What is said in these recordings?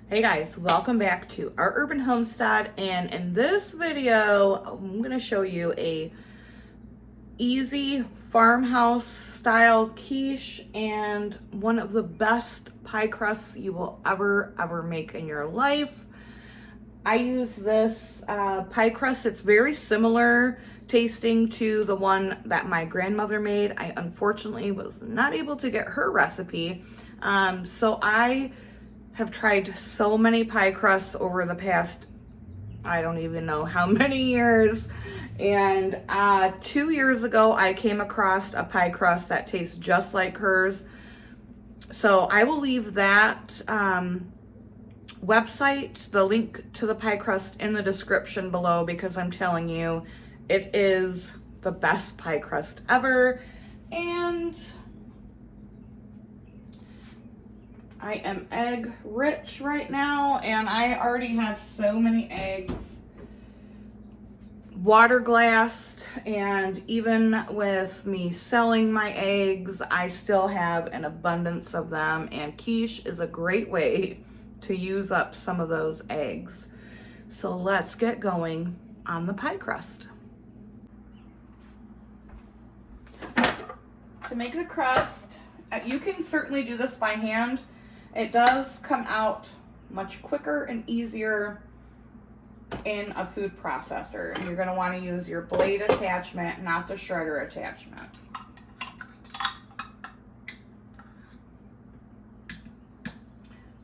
Hey guys, welcome back to Our Urban Homestead, and in this video I'm going to show you a easy farmhouse style quiche and one of the best pie crusts you will ever make in your life. I use this pie crust. It's very similar tasting to the one that my grandmother made. I unfortunately was not able to get her recipe, so I have tried so many pie crusts over the past, I don't even know how many years. And 2 years ago, I came across a pie crust that tastes just like hers. So I will leave that website, the link to the pie crust, in the description below, because I'm telling you, it is the best pie crust ever. And I am egg rich right now, and I already have so many eggs water glassed, and even with me selling my eggs, I still have an abundance of them, and quiche is a great way to use up some of those eggs. So let's get going on the pie crust. To make the crust, you can certainly do this by hand. It does come out much quicker and easier in a food processor. You're going to want to use your blade attachment, not the shredder attachment.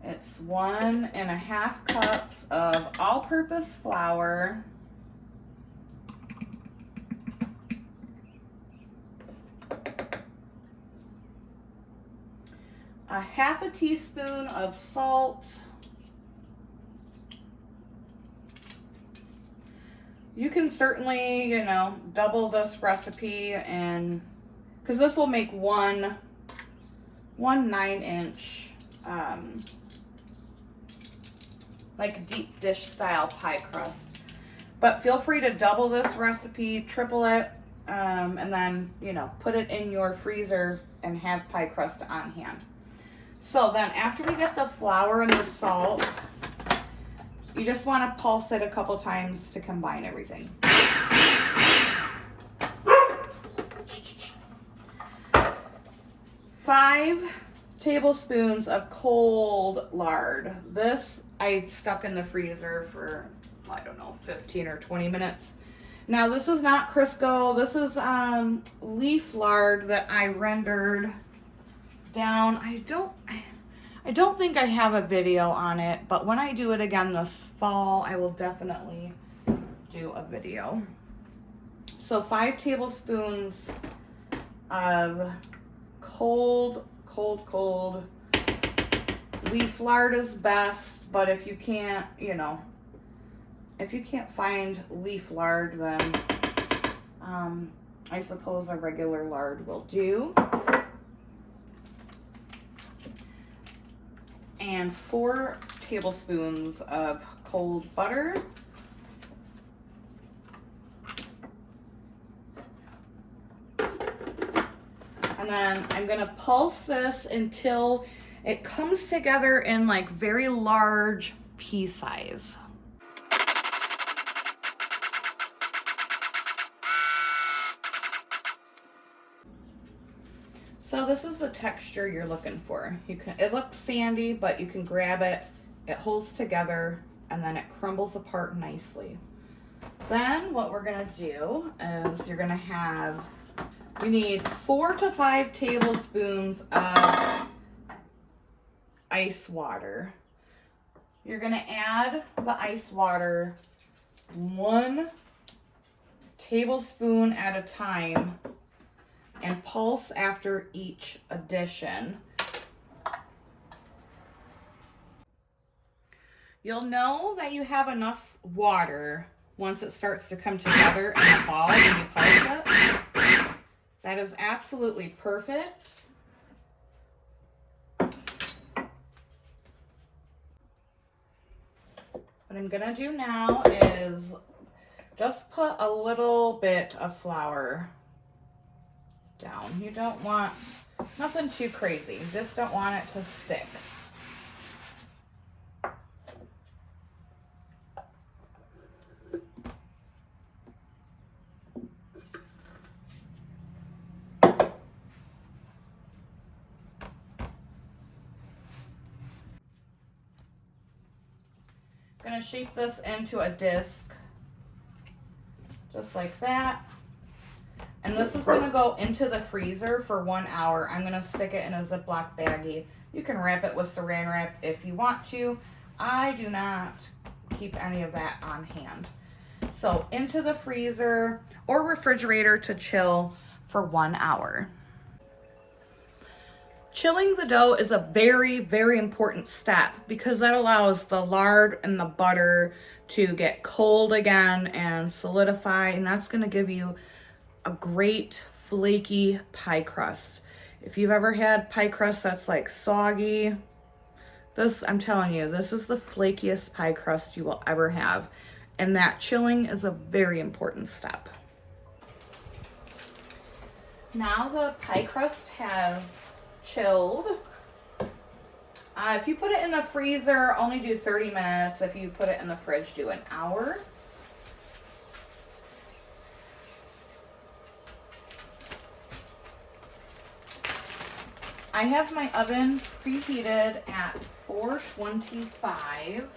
It's 1.5 cups of all-purpose flour, a 1/2 teaspoon of salt. You can certainly, double this recipe, and because this will make one 9-inch like deep dish style pie crust. But feel free to double this recipe, triple it, and then put it in your freezer and have pie crust on hand. So then after we get the flour and the salt, you just want to pulse it a couple times to combine everything. 5 tablespoons of cold lard. This I stuck in the freezer for, I don't know, 15 or 20 minutes. Now this is not Crisco. This is leaf lard that I rendered down. I don't think I have a video on it, but when I do it again this fall, I will definitely do a video. So 5 tablespoons of cold leaf lard is best, but if you can't, if you can't find leaf lard, then I suppose a regular lard will do. And 4 tablespoons of cold butter. And then I'm gonna pulse this until it comes together in like very large pea size. So this is the texture you're looking for. It looks sandy, but you can grab it, it holds together, and then it crumbles apart nicely. Then what we're gonna do is we need 4 to 5 tablespoons of ice water. You're gonna add the ice water 1 tablespoon at a time and pulse after each addition. You'll know that you have enough water once it starts to come together in a ball when you pulse it. That is absolutely perfect. What I'm gonna do now is just put a little bit of flour down. You don't want nothing too crazy. You just don't want it to stick. gonna shape this into a disc, just like that. And this is gonna go into the freezer for 1 hour. I'm gonna stick it in a Ziploc baggie. You can wrap it with saran wrap if you want to. I do not keep any of that on hand. So into the freezer or refrigerator to chill for 1 hour. Chilling the dough is a very, very important step because that allows the lard and the butter to get cold again and solidify, and that's gonna give you a great flaky pie crust. If you've ever had pie crust that's like soggy, this, I'm telling you, this is the flakiest pie crust you will ever have. And that chilling is a very important step. Now the pie crust has chilled. If you put it in the freezer, only do 30 minutes. If you put it in the fridge, do an hour. I have my oven preheated at 425.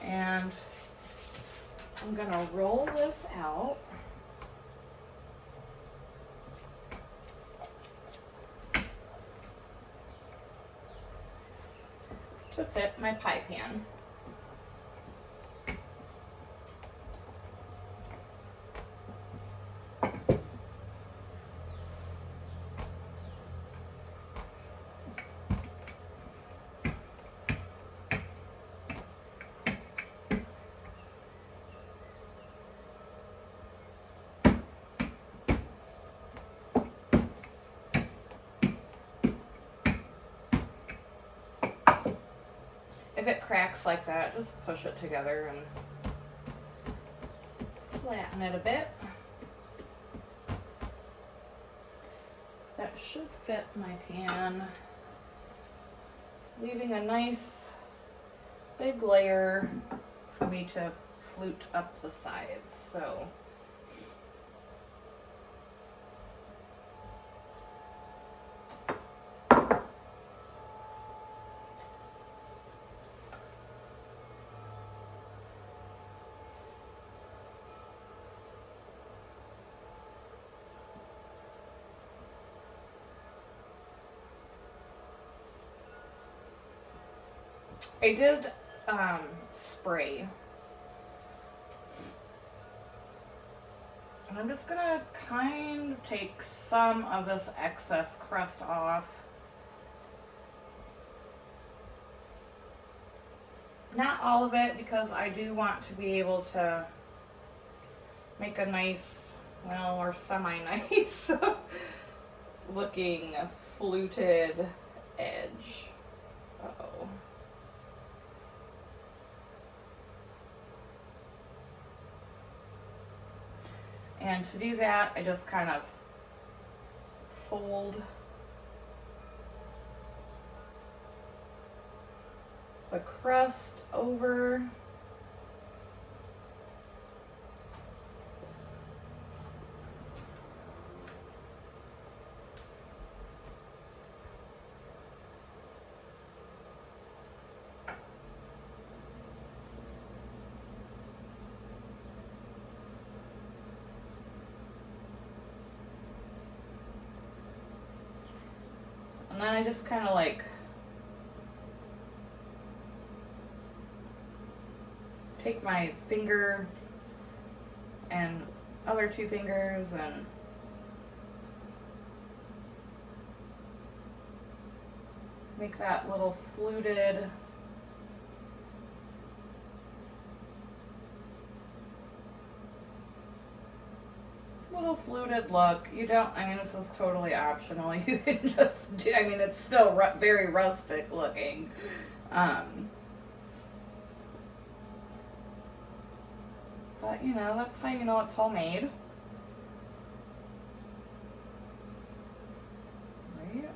And I'm gonna roll this out. To fit my pie pan. If it cracks like that, just push it together and flatten it a bit. That should fit my pan, leaving a nice big layer for me to flute up the sides. So I did spray, and I'm just gonna kind of take some of this excess crust off. Not all of it, because I do want to be able to make a nice, well, or semi-nice looking fluted edge. Uh-oh. And to do that, I just kind of fold the crust over. And then I just kind of like take my finger and other two fingers and make that little fluted look. You don't, I mean, this is totally optional. You can just do, I mean, it's still very rustic looking. But, you know, that's how you know it's homemade. Right?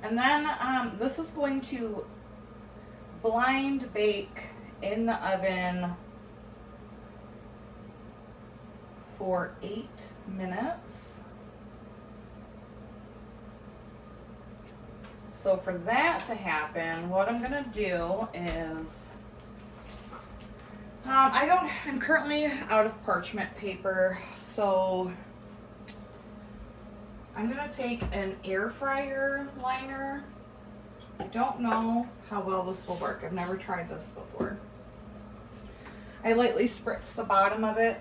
And then this is going to blind bake in the oven for 8 minutes. So for that to happen, what I'm gonna do is, I'm currently out of parchment paper, so I'm gonna take an air fryer liner. I don't know how well this will work. I've never tried this before. I lightly spritz the bottom of it.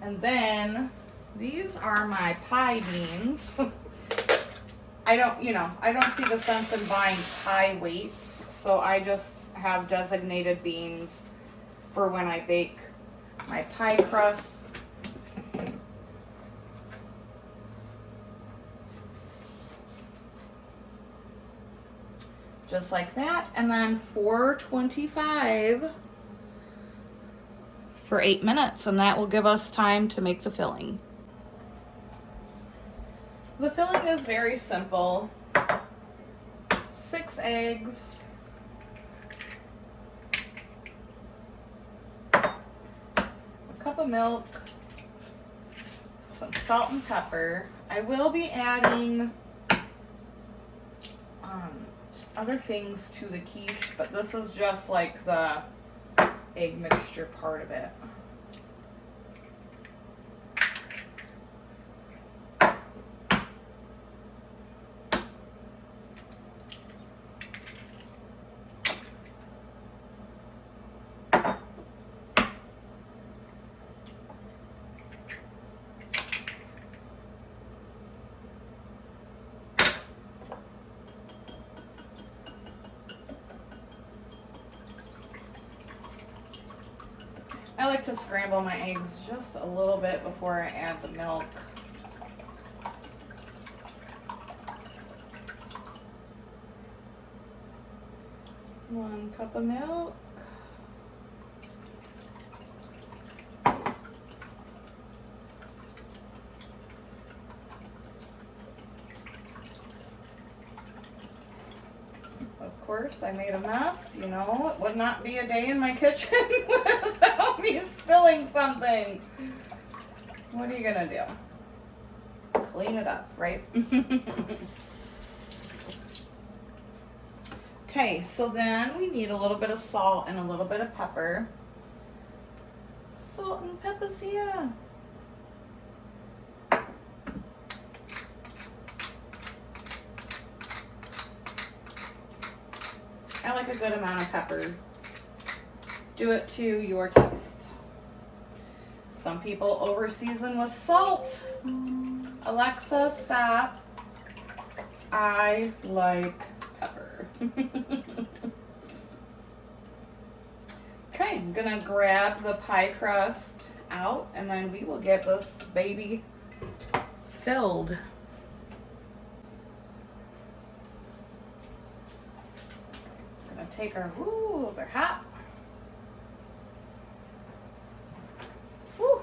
And then these are my pie beans. I don't see the sense in buying pie weights, so I just have designated beans for when I bake my pie crust. Just like that, and then 425 for 8 minutes, and that will give us time to make the filling. The filling is very simple. 6 eggs, a cup of milk, some salt and pepper. I will be adding other things to the quiche, but this is just like the egg mixture part of it. I like to scramble my eggs just a little bit before I add the milk. One cup of milk. Of course, I made a mess. You know, it would not be a day in my kitchen without me spilling something. What are you gonna do? Clean it up, right? Okay, so then we need a little bit of salt and a little bit of pepper. Salt and pepper's here. I like a good amount of pepper. Do it to your taste. Some people over season with salt. Alexa, stop. I like pepper. Okay, I'm gonna grab the pie crust out and then we will get this baby filled. Take our, ooh, they're hot. Woo.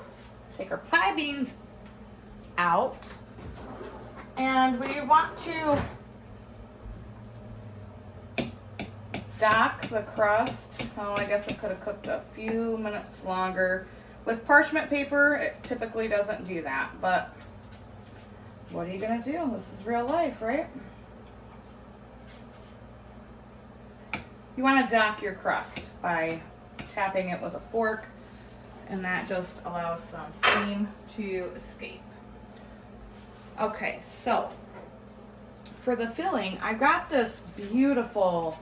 Take our pie beans out. And we want to dock the crust. Oh, I guess it could have cooked a few minutes longer. With parchment paper, it typically doesn't do that, but what are you gonna do? This is real life, right? You want to dock your crust by tapping it with a fork, and that just allows some steam to escape. Okay, so for the filling, I got this beautiful,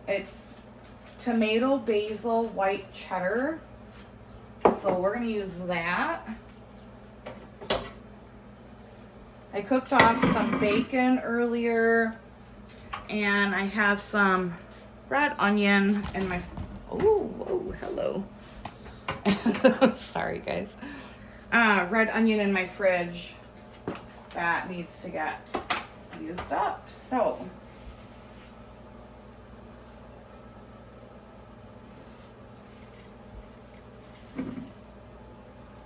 it's tomato basil white cheddar. So we're going to use that. I cooked off some bacon earlier. And I have some red onion in my, oh, hello. Sorry, guys. Red onion in my fridge that needs to get used up. So,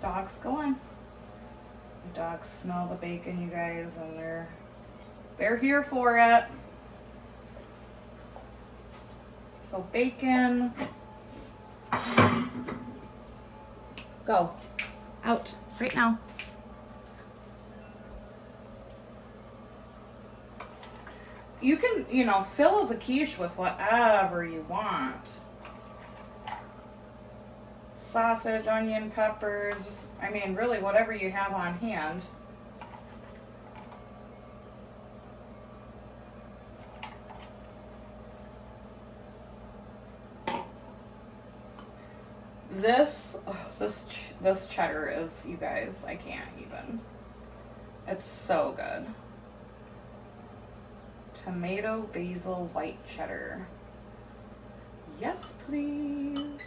dog's going. Dogs smell the bacon, you guys, and they're here for it. So bacon, go out right now. You can, you know, fill the quiche with whatever you want. Sausage, onion, peppers, I mean, really whatever you have on hand. This cheddar is, you guys, I can't even. It's so good. Tomato basil white cheddar. Yes, please.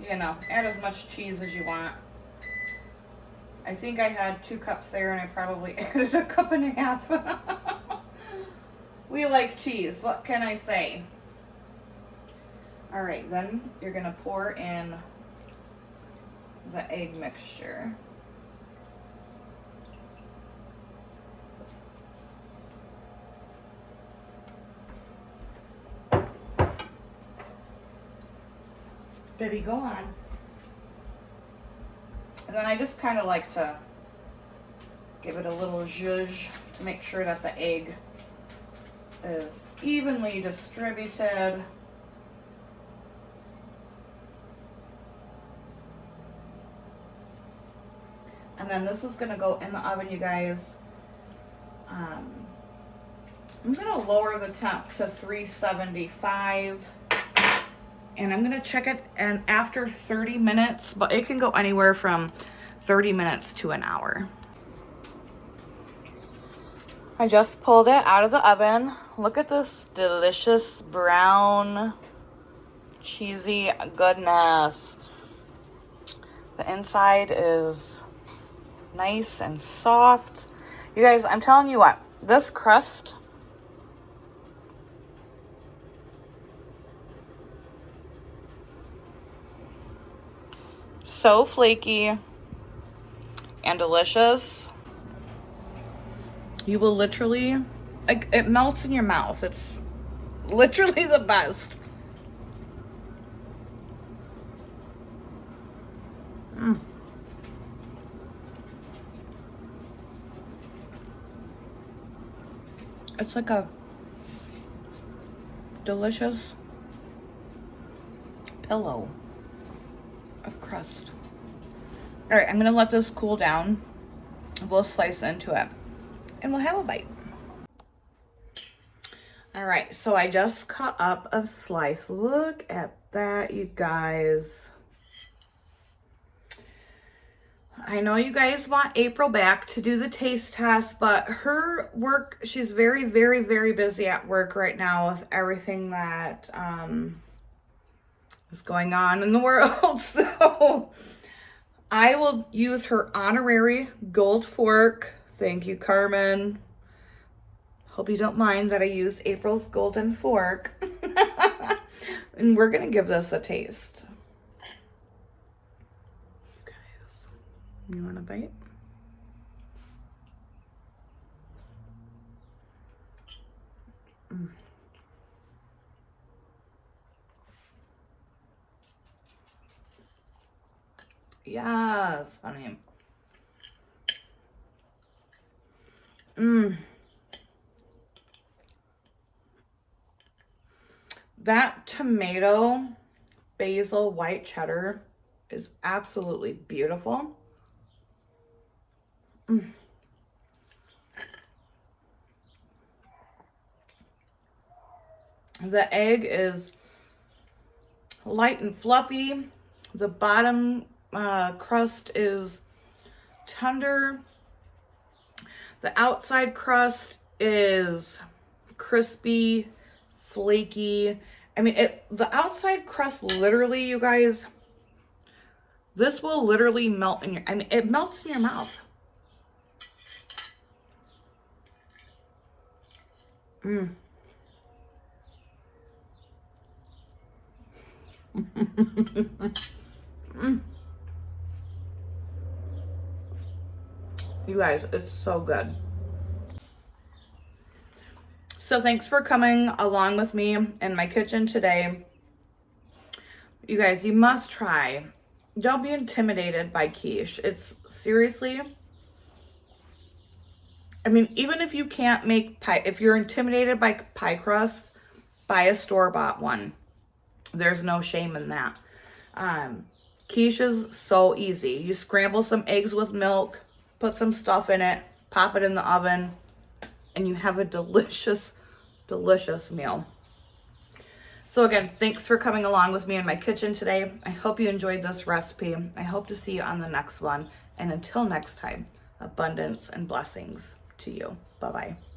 You know, add as much cheese as you want. I think I had 2 cups there and I probably added a cup and a half. We like cheese, what can I say? All right, then you're gonna pour in the egg mixture. Baby, go on. And then I just kind of like to give it a little zhuzh to make sure that the egg is evenly distributed. And then this is gonna go in the oven, you guys. I'm gonna lower the temp to 375 and I'm gonna check it and after 30 minutes, but it can go anywhere from 30 minutes to an hour. I just pulled it out of the oven. Look at this delicious brown, cheesy goodness. The inside is nice and soft. You guys, I'm telling you what, this crust, so flaky and delicious. You will literally, like, it melts in your mouth. It's literally the best. It's like a delicious pillow of crust. All right, I'm gonna let this cool down. We'll slice into it and we'll have a bite. All right, so I just cut up a slice. Look at that, you guys. I know you guys want April back to do the taste test, but her work, she's very, very, very busy at work right now with everything that is going on in the world. So I will use her honorary gold fork. Thank you, Carmen. Hope you don't mind that I use April's golden fork. And we're gonna give this a taste. Guys, you want a bite? Yes, honey. That tomato basil white cheddar is absolutely beautiful. The egg is light and fluffy. The bottom crust is tender. The outside crust is crispy, flaky. I mean, the outside crust literally, you guys, this will literally melt in your, I mean, it melts in your mouth. You guys, it's so good. So thanks for coming along with me in my kitchen today. You guys, you must try. Don't be intimidated by quiche. It's seriously, I mean, even if you can't make pie, if you're intimidated by pie crust, buy a store-bought one. There's no shame in that. Quiche is so easy. You scramble some eggs with milk, put some stuff in it, pop it in the oven, and you have a delicious, delicious meal. So again, thanks for coming along with me in my kitchen today. I hope you enjoyed this recipe. I hope to see you on the next one. And until next time, abundance and blessings to you. Bye-bye.